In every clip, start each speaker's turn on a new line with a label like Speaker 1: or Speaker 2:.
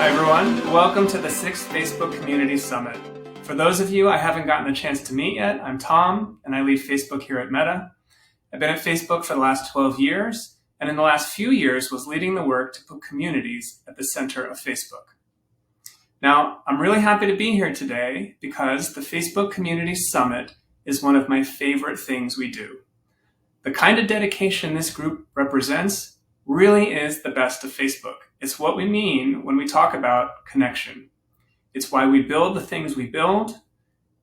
Speaker 1: everyone. Welcome to the 6th Facebook Community Summit. For those of you I haven't gotten a chance to meet yet, I'm Tom, and I lead Facebook here at Meta. I've been at Facebook for the last 12 years, and in the last few years was leading the work to put communities at the center of Facebook. Now, I'm really happy to be here today because the Facebook Community Summit is one of my favorite things we do. The kind of dedication this group represents really is the best of Facebook. It's what we mean when we talk about connection. It's why we build the things we build,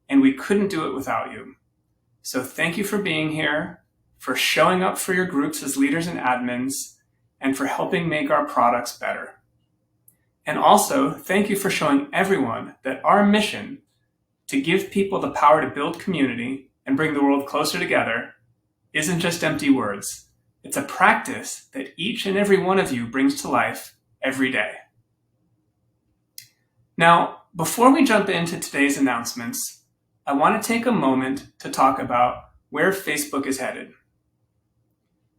Speaker 1: and we couldn't do it without you. So thank you for being here, for showing up for your groups as leaders and admins, and for helping make our products better. And also, thank you for showing everyone that our mission to give people the power to build community and bring the world closer together isn't just empty words. It's a practice that each and every one of you brings to life every day. Now, before we jump into today's announcements, I want to take a moment to talk about where Facebook is headed.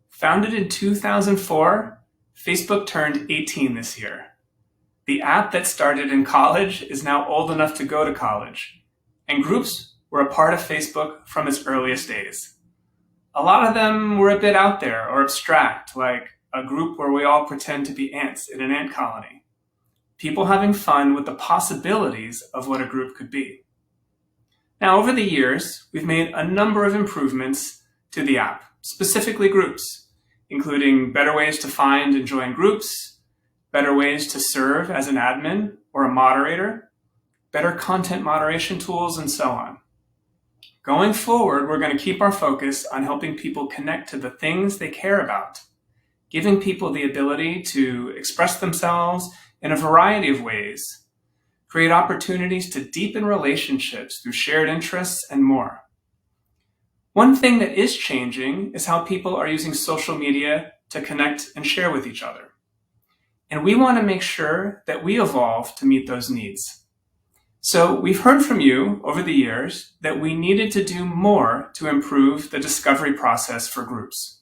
Speaker 1: Founded in 2004, Facebook turned 18 this year. The app that started in college is now old enough to go to college, and groups were a part of Facebook from its earliest days. A lot of them were a bit out there or abstract, like a group where we all pretend to be ants in an ant colony. People having fun with the possibilities of what a group could be. Now, over the years, we've made a number of improvements to the app, specifically groups, including better ways to find and join groups, better ways to serve as an admin or a moderator, better content moderation tools, and so on. Going forward, we're going to keep our focus on helping people connect to the things they care about, giving people the ability to express themselves in a variety of ways, create opportunities to deepen relationships through shared interests, and more. One thing that is changing is how people are using social media to connect and share with each other. And we want to make sure that we evolve to meet those needs. So we've heard from you over the years that we needed to do more to improve the discovery process for groups.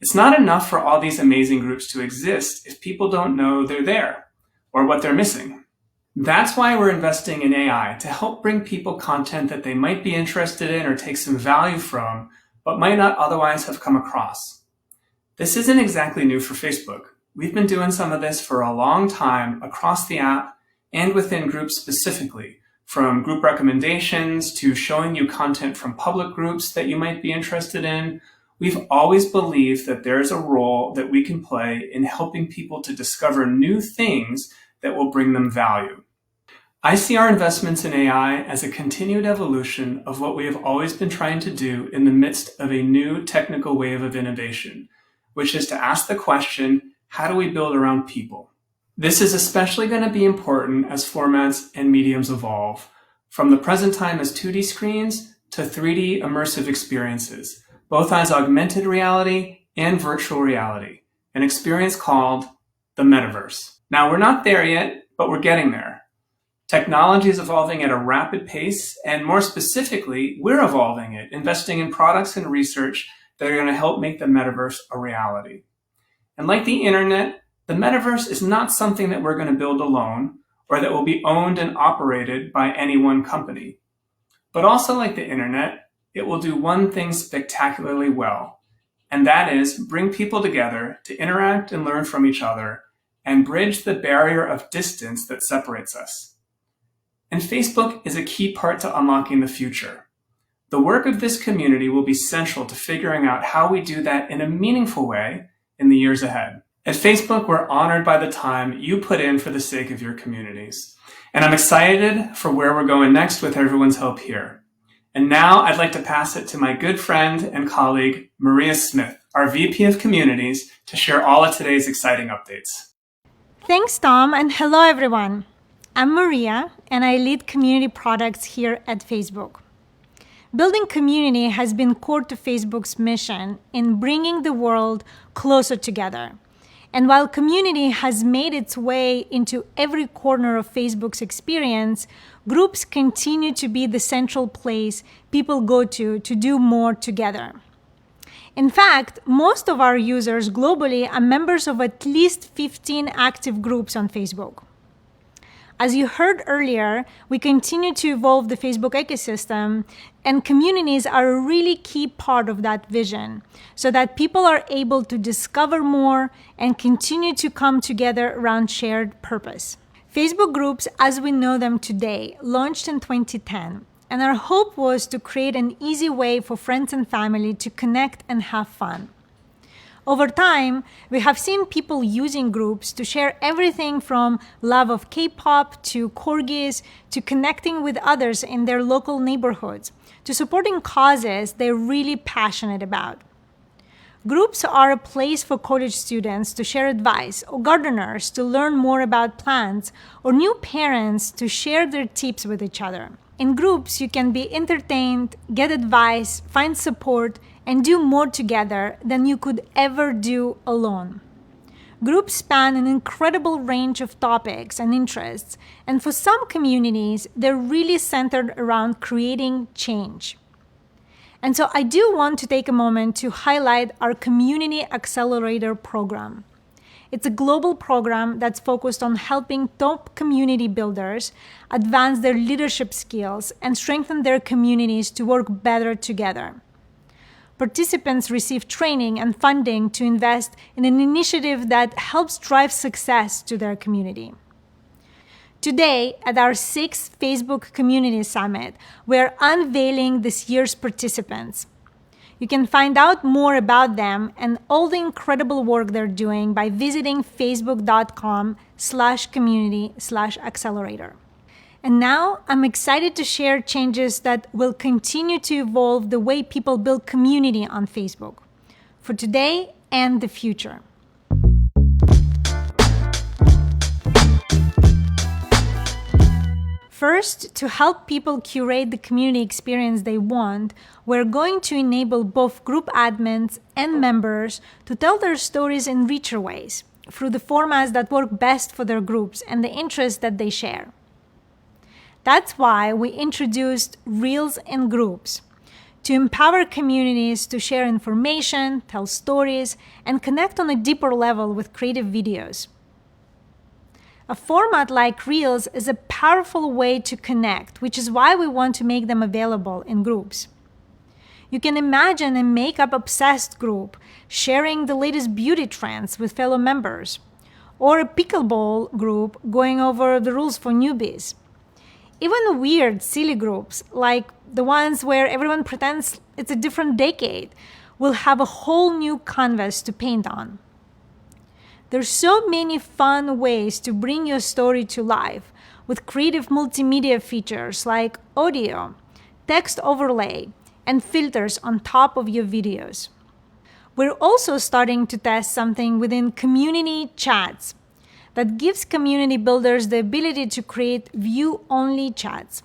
Speaker 1: It's not enough for all these amazing groups to exist if people don't know they're there or what they're missing. That's why we're investing in AI to help bring people content that they might be interested in or take some value from, but might not otherwise have come across. This isn't exactly new for Facebook. We've been doing some of this for a long time across the app and within groups specifically, from group recommendations to showing you content from public groups that you might be interested in. We've always believed that there's a role that we can play in helping people to discover new things that will bring them value. I see our investments in AI as a continued evolution of what we have always been trying to do in the midst of a new technical wave of innovation, which is to ask the question, how do we build around people? This is especially going to be important as formats and mediums evolve, from the present time as 2D screens to 3D immersive experiences, both as augmented reality and virtual reality, an experience called the metaverse. Now, we're not there yet, but we're getting there. Technology is evolving at a rapid pace, and more specifically, we're evolving it, investing in products and research that are going to help make the metaverse a reality. And like the internet, the metaverse is not something that we're going to build alone or that will be owned and operated by any one company. But also like the internet, it will do one thing spectacularly well, and that is bring people together to interact and learn from each other and bridge the barrier of distance that separates us. And Facebook is a key part to unlocking the future. The work of this community will be central to figuring out how we do that in a meaningful way in the years ahead. At Facebook, we're honored by the time you put in for the sake of your communities. And I'm excited for where we're going next with everyone's help here. And now I'd like to pass it to my good friend and colleague, Maria Smith, our VP of Communities, to share all of today's exciting updates.
Speaker 2: Thanks, Tom, and hello, everyone. I'm Maria, and I lead community products here at Facebook. Building community has been core to Facebook's mission in bringing the world closer together. And while community has made its way into every corner of Facebook's experience, groups continue to be the central place people go to do more together. In fact, most of our users globally are members of at least 15 active groups on Facebook. As you heard earlier, we continue to evolve the Facebook ecosystem, and communities are a really key part of that vision, so that people are able to discover more and continue to come together around shared purpose. Facebook groups, as we know them today, launched in 2010, and our hope was to create an easy way for friends and family to connect and have fun. Over time, we have seen people using groups to share everything from love of K-pop to corgis to connecting with others in their local neighborhoods to supporting causes they're really passionate about. Groups are a place for college students to share advice, or gardeners to learn more about plants, or new parents to share their tips with each other. In groups, you can be entertained, get advice, find support, and do more together than you could ever do alone. Groups span an incredible range of topics and interests, and for some communities, they're really centered around creating change. And so I do want to take a moment to highlight our Community Accelerator program. It's a global program that's focused on helping top community builders advance their leadership skills and strengthen their communities to work better together. Participants receive training and funding to invest in an initiative that helps drive success to their community. Today, at our 6th Facebook Community Summit, we're unveiling this year's participants. You can find out more about them and all the incredible work they're doing by visiting facebook.com/community/accelerator. And now I'm excited to share changes that will continue to evolve the way people build community on Facebook for today and the future. First, to help people curate the community experience they want, we're going to enable both group admins and members to tell their stories in richer ways through the formats that work best for their groups and the interests that they share. That's why we introduced Reels in Groups, to empower communities to share information, tell stories, and connect on a deeper level with creative videos. A format like Reels is a powerful way to connect, which is why we want to make them available in groups. You can imagine a makeup-obsessed group sharing the latest beauty trends with fellow members, or a pickleball group going over the rules for newbies. Even weird, silly groups, like the ones where everyone pretends it's a different decade, will have a whole new canvas to paint on. There's so many fun ways to bring your story to life with creative multimedia features like audio, text overlay, and filters on top of your videos. We're also starting to test something within community chats that gives community builders the ability to create view-only chats.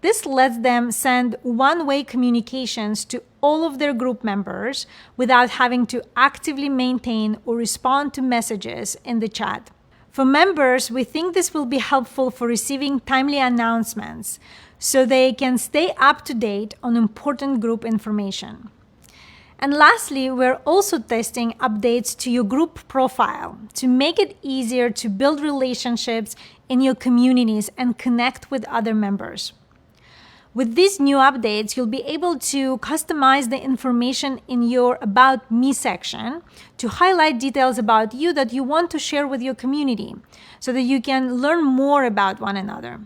Speaker 2: This lets them send one-way communications to all of their group members without having to actively maintain or respond to messages in the chat. For members, we think this will be helpful for receiving timely announcements so they can stay up to date on important group information. And lastly, we're also testing updates to your group profile to make it easier to build relationships in your communities and connect with other members. With these new updates, you'll be able to customize the information in your About Me section to highlight details about you that you want to share with your community so that you can learn more about one another.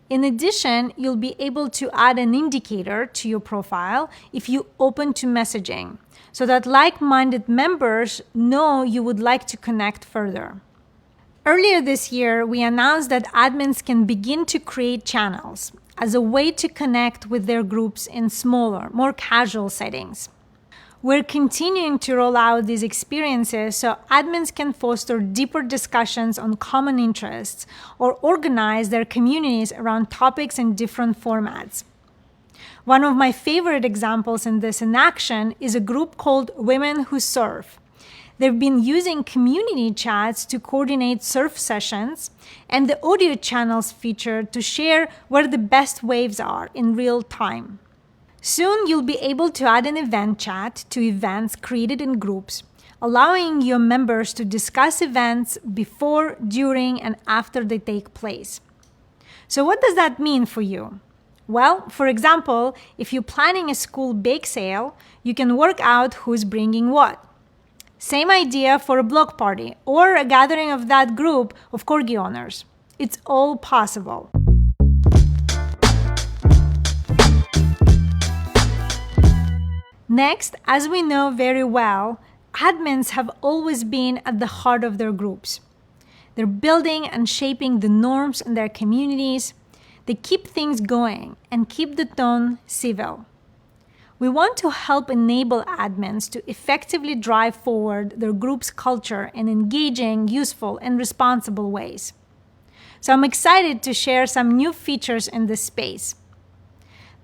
Speaker 2: In addition, you'll be able to add an indicator to your profile if you open to messaging, so that like-minded members know you would like to connect further. Earlier this year, we announced that admins can begin to create channels as a way to connect with their groups in smaller, more casual settings. We're continuing to roll out these experiences so admins can foster deeper discussions on common interests or organize their communities around topics in different formats. One of my favorite examples in this in action is a group called Women Who Surf. They've been using community chats to coordinate surf sessions and the audio channels feature to share where the best waves are in real time. Soon, you'll be able to add an event chat to events created in groups, allowing your members to discuss events before, during, and after they take place. So what does that mean for you? Well, for example, if you're planning a school bake sale, you can work out who's bringing what. Same idea for a block party or a gathering of that group of corgi owners. It's all possible. Next, as we know very well, admins have always been at the heart of their groups. They're building and shaping the norms in their communities. They keep things going and keep the tone civil. We want to help enable admins to effectively drive forward their group's culture in engaging, useful, and responsible ways. So I'm excited to share some new features in this space.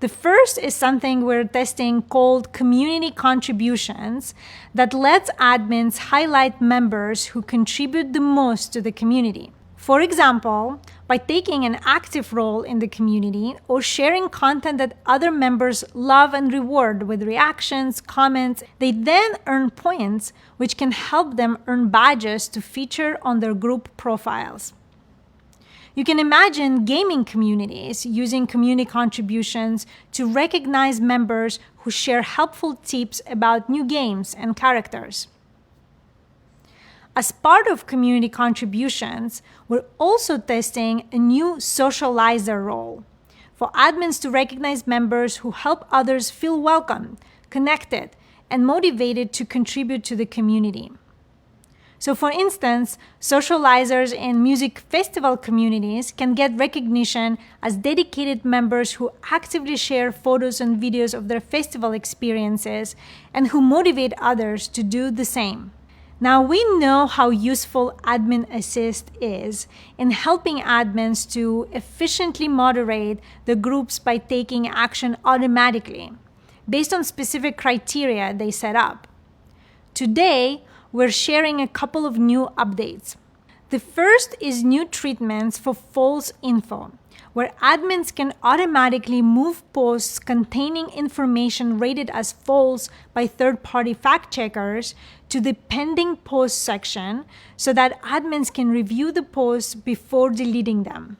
Speaker 2: The first is something we're testing called community contributions that lets admins highlight members who contribute the most to the community. For example, by taking an active role in the community or sharing content that other members love and reward with reactions, comments, they then earn points, which can help them earn badges to feature on their group profiles. You can imagine gaming communities using community contributions to recognize members who share helpful tips about new games and characters. As part of community contributions, we're also testing a new socializer role for admins to recognize members who help others feel welcome, connected, and motivated to contribute to the community. So for instance, socializers in music festival communities can get recognition as dedicated members who actively share photos and videos of their festival experiences and who motivate others to do the same. Now we know how useful Admin Assist is in helping admins to efficiently moderate the groups by taking action automatically, based on specific criteria they set up. Today, we're sharing a couple of new updates. The first is new treatments for false info, where admins can automatically move posts containing information rated as false by third-party fact-checkers to the pending post section so that admins can review the posts before deleting them.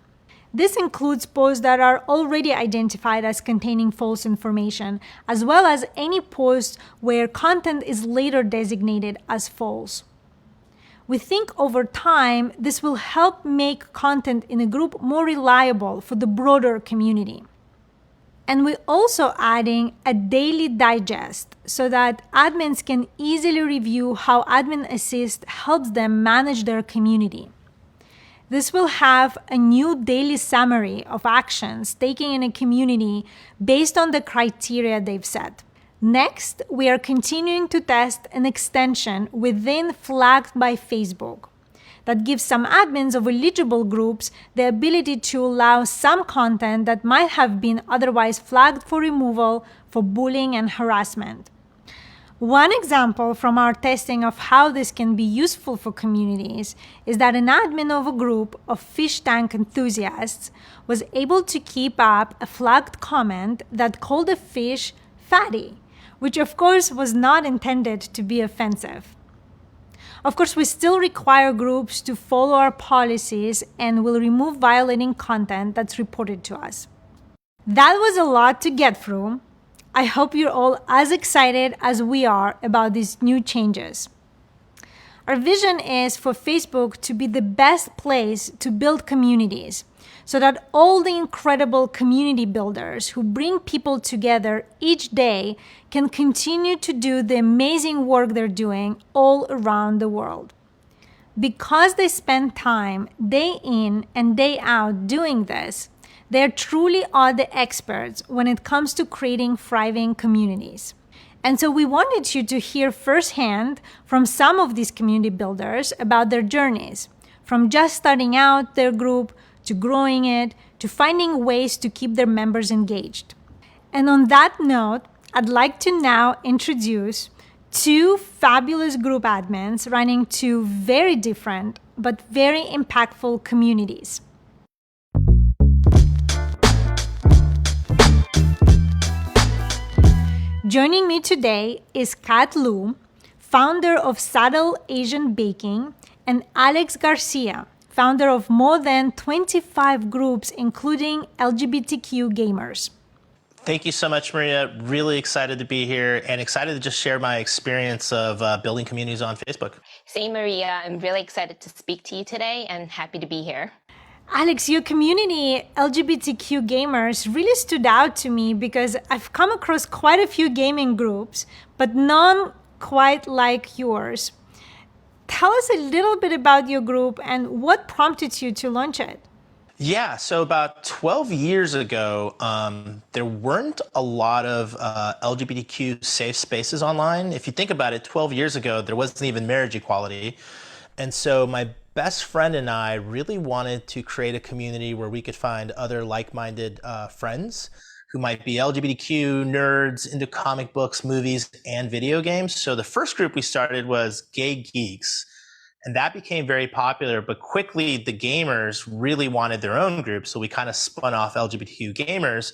Speaker 2: This includes posts that are already identified as containing false information, as well as any post where content is later designated as false. We think over time, this will help make content in a group more reliable for the broader community. And we're also adding a daily digest so that admins can easily review how Admin Assist helps them manage their community. This will have a new daily summary of actions taken in a community based on the criteria they've set. Next, we are continuing to test an extension within Flagged by Facebook that gives some admins of eligible groups the ability to allow some content that might have been otherwise flagged for removal for bullying and harassment. One example from our testing of how this can be useful for communities is that an admin of a group of fish tank enthusiasts was able to keep up a flagged comment that called a fish fatty, which of course was not intended to be offensive. Of course, we still require groups to follow our policies and will remove violating content that's reported to us. That was a lot to get through. I hope you're all as excited as we are about these new changes. Our vision is for Facebook to be the best place to build communities so that all the incredible community builders who bring people together each day can continue to do the amazing work they're doing all around the world. Because they spend time day in and day out doing this, they truly are the experts when it comes to creating thriving communities. And so we wanted you to hear firsthand from some of these community builders about their journeys, from just starting out their group to growing it, to finding ways to keep their members engaged. And on that note, I'd like to now introduce two fabulous group admins running two very different but very impactful communities. Joining me today is Kat Lu, founder of Subtle Asian Baking, and Alex Garcia, founder of more than 25 groups, including LGBTQ gamers.
Speaker 3: Thank you so much, Maria. Really excited to be here and excited to just share my experience of building communities on Facebook.
Speaker 4: Same, Maria. I'm really excited to speak to you today and happy to be here.
Speaker 2: Alex, your community, LGBTQ gamers, really stood out to me because I've come across quite a few gaming groups, but none quite like yours. Tell us a little bit about your group and what prompted you to launch it.
Speaker 3: Yeah, so about 12 years ago, there weren't a lot of LGBTQ safe spaces online. If you think about it, 12 years ago, there wasn't even marriage equality. And so my best friend and I really wanted to create a community where we could find other like-minded friends who might be LGBTQ nerds into comic books, movies, and video games. So the first group we started was Gay Geeks. And that became very popular, but quickly the gamers really wanted their own group. So we kind of spun off LGBTQ gamers.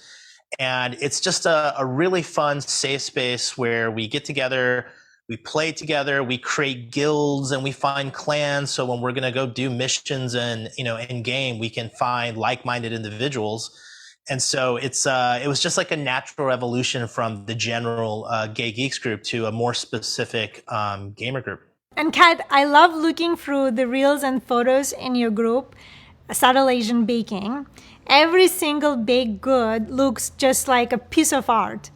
Speaker 3: And it's just a really fun, safe space where we get together, we play together, we create guilds, and we find clans. So when we're going to go do missions and, in game, we can find like-minded individuals. And so it was just like a natural evolution from the general Gay Geeks group to a more specific gamer group.
Speaker 2: And Kat, I love looking through the reels and photos in your group, Subtle Asian Baking. Every single baked good looks just like a piece of art.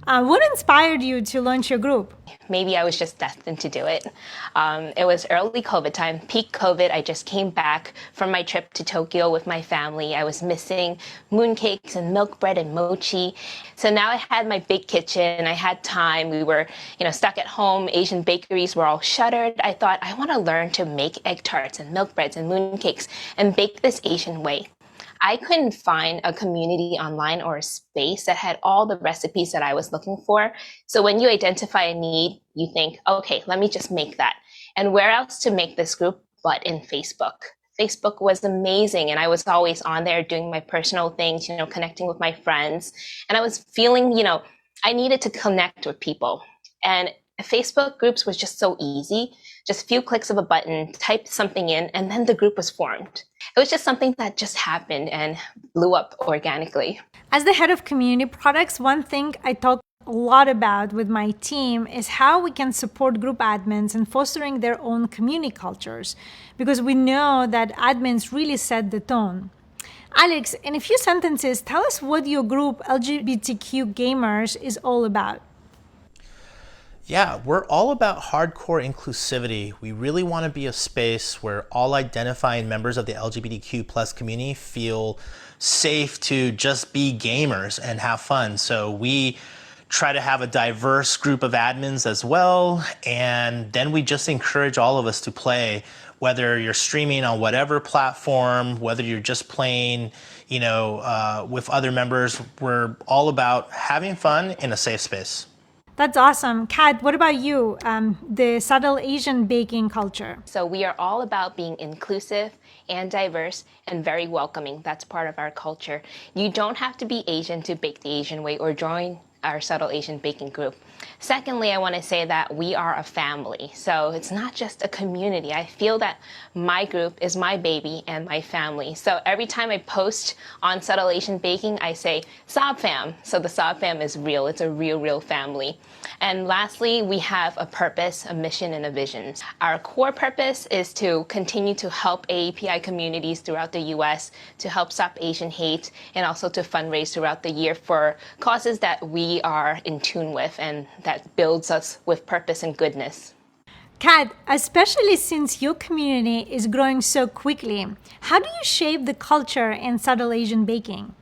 Speaker 2: What inspired you to launch your group?
Speaker 4: Maybe I was just destined to do it. It was early COVID time, peak COVID. I just came back from my trip to Tokyo with my family. I was missing mooncakes and milk bread and mochi. So now I had my big kitchen. I had time. We were, stuck at home. Asian bakeries were all shuttered. I thought, I want to learn to make egg tarts and milk breads and mooncakes and bake this Asian way. I couldn't find a community online or a space that had all the recipes that I was looking for. So when you identify a need, you think, okay, let me just make that. And where else to make this group but in Facebook? Facebook was amazing. And I was always on there doing my personal things, connecting with my friends. And I was feeling, I needed to connect with people. And Facebook groups was just so easy. Just a few clicks of a button, type something in, and then the group was formed. It was just something that just happened and blew up organically.
Speaker 2: As the head of community products, one thing I talk a lot about with my team is how we can support group admins in fostering their own community cultures, because we know that admins really set the tone. Alex, in a few sentences, tell us what your group LGBTQ Gamers is all about.
Speaker 3: Yeah, we're all about hardcore inclusivity. We really want to be a space where all identifying members of the LGBTQ plus community feel safe to just be gamers and have fun. So we try to have a diverse group of admins as well. And then we just encourage all of us to play, whether you're streaming on whatever platform, whether you're just playing, with other members. We're all about having fun in a safe space.
Speaker 2: That's awesome. Kat, what about you, the Subtle Asian Baking culture?
Speaker 4: So we are all about being inclusive and diverse and very welcoming. That's part of our culture. You don't have to be Asian to bake the Asian way or join our Subtle Asian Baking group. Secondly, I want to say that we are a family. So it's not just a community. I feel that my group is my baby and my family. So every time I post on Subtle Asian Baking, I say Sob Fam. So the Sob Fam is real. It's a real family. And lastly, we have a purpose, a mission, and a vision. Our core purpose is to continue to help AAPI communities throughout the U.S. to help stop Asian hate and also to fundraise throughout the year for causes that we are in tune with and that builds us with purpose and goodness.
Speaker 2: Kat, especially since your community is growing so quickly, how do you shape the culture in Subtle Asian Baking?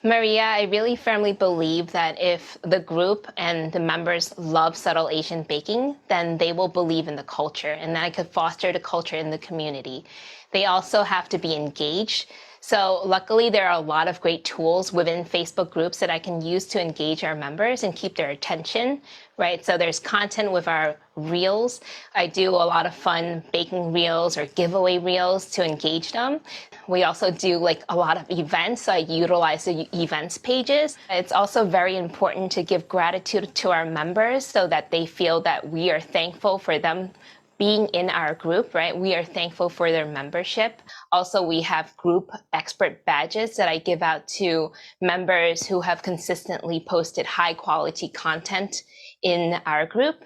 Speaker 4: Maria, I really firmly believe that if the group and the members love Subtle Asian Baking, then they will believe in the culture and that I could foster the culture in the community. They also have to be engaged. So luckily, there are a lot of great tools within Facebook groups that I can use to engage our members and keep their attention, right? So there's content with our reels. I do a lot of fun baking reels or giveaway reels to engage them. We also do like a lot of events, so I utilize the events pages. It's also very important to give gratitude to our members so that they feel that we are thankful for them being in our group, right? We are thankful for their membership. Also, we have group expert badges that I give out to members who have consistently posted high quality content in our group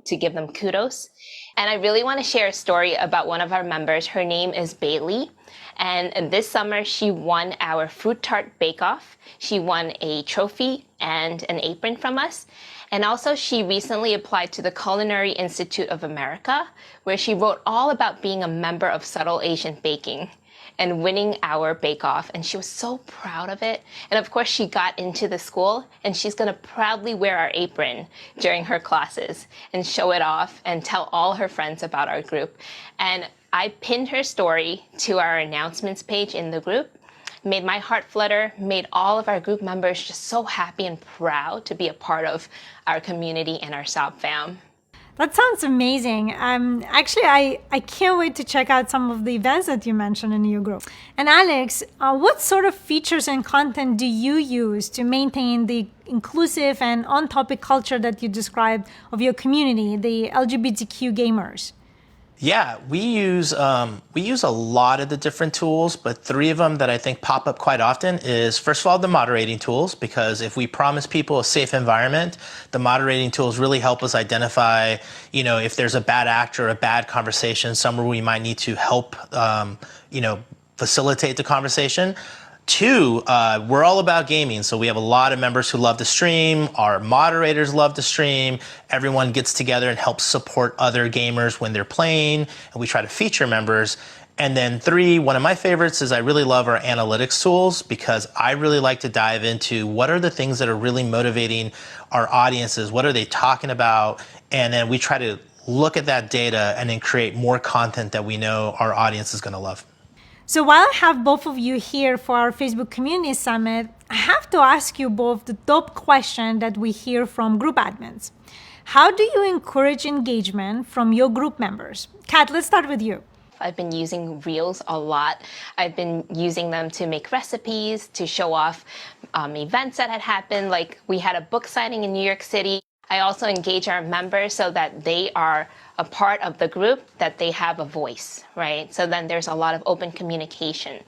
Speaker 4: to give them kudos. And I really want to share a story about one of our members. Her name is Bailey. And this summer, she won our fruit tart bake-off. She won a trophy and an apron from us. And also, she recently applied to the Culinary Institute of America, where she wrote all about being a member of Subtle Asian Baking and winning our bake-off. And she was so proud of it. And of course, she got into the school, and she's going to proudly wear our apron during her classes and show it off and tell all her friends about our group. And I pinned her story to our announcements page in the group, made my heart flutter, made all of our group members just so happy and proud to be a part of our community and our Sob fam.
Speaker 2: That sounds amazing. Actually, I can't wait to check out some of the events that you mentioned in your group. And Alex, what sort of features and content do you use to maintain the inclusive and on-topic culture that you described of your community, the LGBTQ gamers?
Speaker 3: Yeah, we use a lot of the different tools, but three of them that I think pop up quite often is, first of all, the moderating tools, because if we promise people a safe environment, the moderating tools really help us identify, if there's a bad act or a bad conversation, somewhere we might need to help, facilitate the conversation. Two, we're all about gaming, so we have a lot of members who love to stream. Our moderators love to stream. Everyone gets together and helps support other gamers when they're playing, and we try to feature members. And then three, one of my favorites is I really love our analytics tools, because I really like to dive into what are the things that are really motivating our audiences, what are they talking about, and then we try to look at that data and then create more content that we know our audience is going to love.
Speaker 2: So while I have both of you here for our Facebook Community Summit, I have to ask you both the top question that we hear from group admins. How do you encourage engagement from your group members? Kat, let's start with you.
Speaker 4: I've been using Reels a lot. I've been using them to make recipes, to show off events that had happened. Like we had a book signing in New York City. I also engage our members so that they are a part of the group, that they have a voice, right? So then there's a lot of open communication.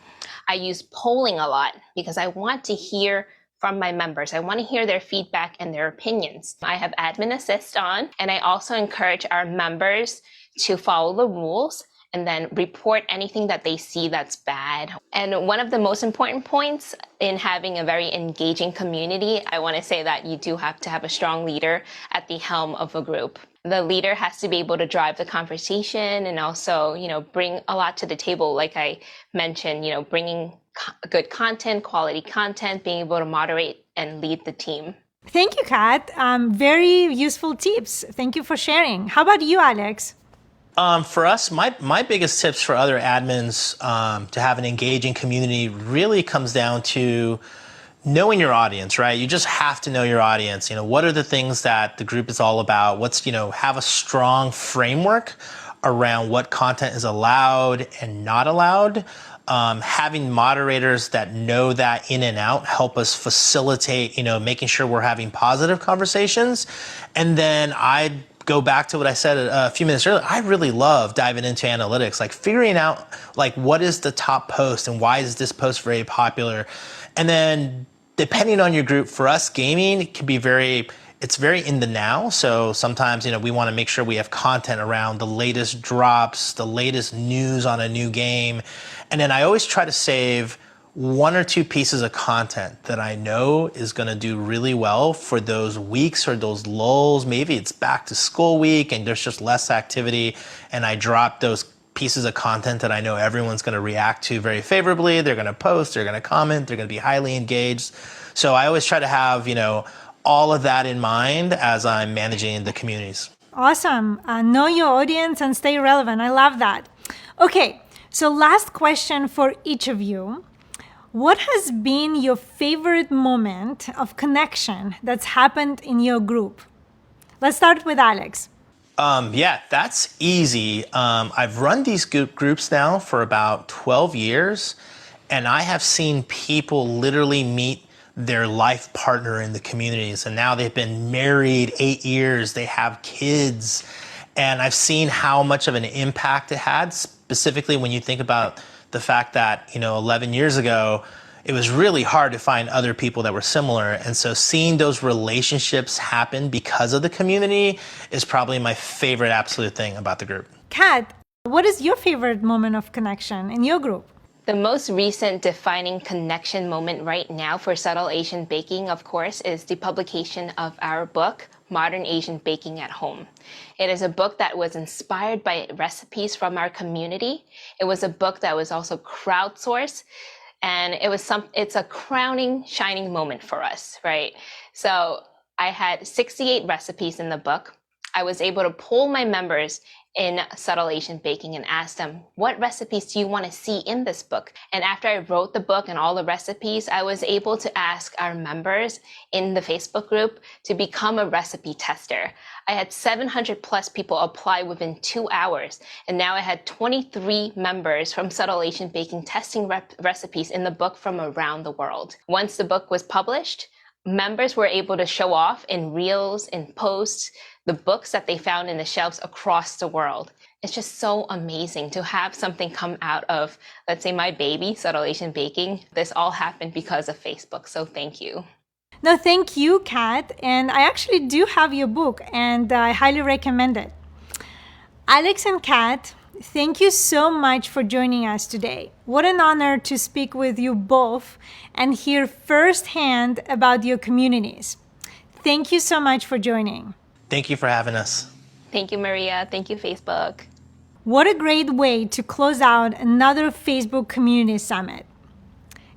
Speaker 4: I use polling a lot because I want to hear from my members. I want to hear their feedback and their opinions. I have Admin Assist on, and I also encourage our members to follow the rules and then report anything that they see that's bad. And one of the most important points in having a very engaging community, I want to say that you do have to have a strong leader at the helm of a group. The leader has to be able to drive the conversation and also, bring a lot to the table. Like I mentioned, bringing good content, quality content, being able to moderate and lead the team.
Speaker 2: Thank you, Kat. Very useful tips. Thank you for sharing. How about you, Alex?
Speaker 3: For us, my biggest tips for other admins to have an engaging community really comes down to knowing your audience, right? You just have to know your audience. What are the things that the group is all about? Have a strong framework around what content is allowed and not allowed. Having moderators that know that in and out help us facilitate, making sure we're having positive conversations. And then I go back to what I said a few minutes earlier. I really love diving into analytics, like figuring out what is the top post and why is this post very popular. And then depending on your group, for us, gaming it can be it's very in the now. So sometimes, we want to make sure we have content around the latest drops, the latest news on a new game. And then I always try to save one or two pieces of content that I know is going to do really well for those weeks or those lulls. Maybe it's back to school week and there's just less activity, and I drop those pieces of content that I know everyone's going to react to very favorably. They're going to post, they're going to comment, they're going to be highly engaged. So I always try to have, all of that in mind as I'm managing the communities.
Speaker 2: Awesome. Know your audience and stay relevant. I love that. Okay, so last question for each of you. What has been your favorite moment of connection that's happened in your group? Let's start with Alex.
Speaker 3: Yeah, that's easy. I've run these groups now for about 12 years, and I have seen people literally meet their life partner in the communities. And now they've been married 8 years, they have kids, and I've seen how much of an impact it had, specifically when you think about the fact that, 11 years ago, it was really hard to find other people that were similar. And so seeing those relationships happen because of the community is probably my favorite absolute thing about the group.
Speaker 2: Kat, what is your favorite moment of connection in your group?
Speaker 4: The most recent defining connection moment right now for Subtle Asian Baking, of course, is the publication of our book, Modern Asian Baking at Home. It is a book that was inspired by recipes from our community. It was a book that was also crowdsourced. And it's a crowning, shining moment for us, right? So I had 68 recipes in the book. I was able to poll my members in Subtle Asian Baking and ask them, what recipes do you want to see in this book? And after I wrote the book and all the recipes, I was able to ask our members in the Facebook group to become a recipe tester. I had 700 plus people apply within 2 hours. And now I had 23 members from Subtle Asian Baking testing recipes in the book from around the world. Once the book was published, members were able to show off in reels, in posts, the books that they found in the shelves across the world. It's just so amazing to have something come out of, let's say, my baby, Subtle Asian Baking. This all happened because of Facebook, so thank you.
Speaker 2: No, thank you, Kat. And I actually do have your book, and I highly recommend it. Alex and Kat, thank you so much for joining us today. What an honor to speak with you both and hear firsthand about your communities. Thank you so much for joining.
Speaker 3: Thank you for having us.
Speaker 4: Thank you, Maria. Thank you, Facebook.
Speaker 2: What a great way to close out another Facebook Community Summit.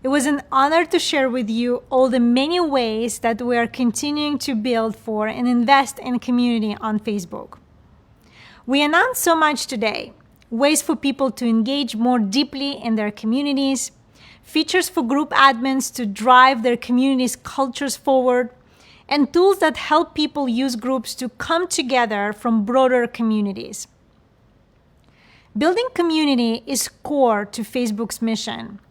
Speaker 2: It was an honor to share with you all the many ways that we are continuing to build for and invest in community on Facebook. We announced so much today: ways for people to engage more deeply in their communities, features for group admins to drive their community's cultures forward, and tools that help people use groups to come together from broader communities. Building community is core to Facebook's mission,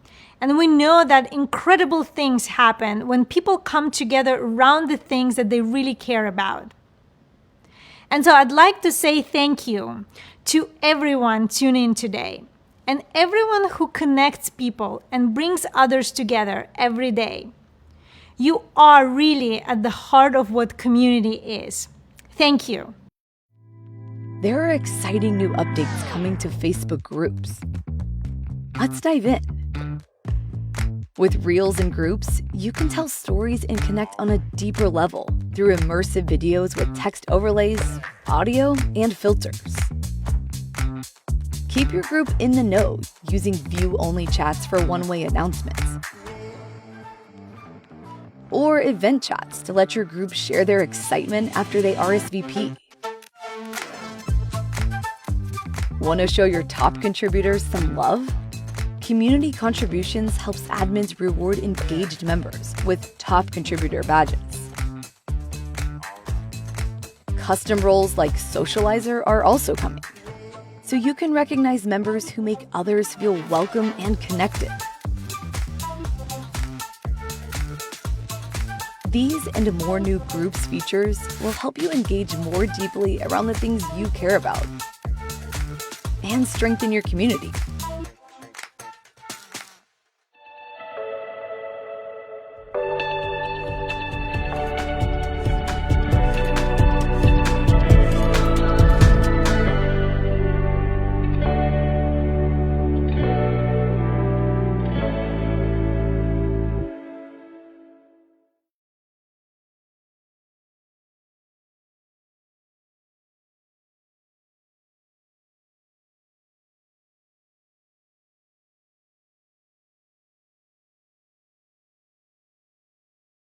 Speaker 2: and we know that incredible things happen when people come together around the things that they really care about. And so I'd like to say thank you to everyone tuning in today, and everyone who connects people and brings others together every day. You are really at the heart of what community is. Thank you.
Speaker 5: There are exciting new updates coming to Facebook groups. Let's dive in. With Reels and Groups, you can tell stories and connect on a deeper level through immersive videos with text overlays, audio, and filters. Keep your group in the know using view-only chats for one-way announcements, or event chats to let your group share their excitement after they RSVP. Want to show your top contributors some love? Community Contributions helps admins reward engaged members with top contributor badges. Custom roles like Socializer are also coming, so you can recognize members who make others feel welcome and connected. These and more new groups features will help you engage more deeply around the things you care about and strengthen your community.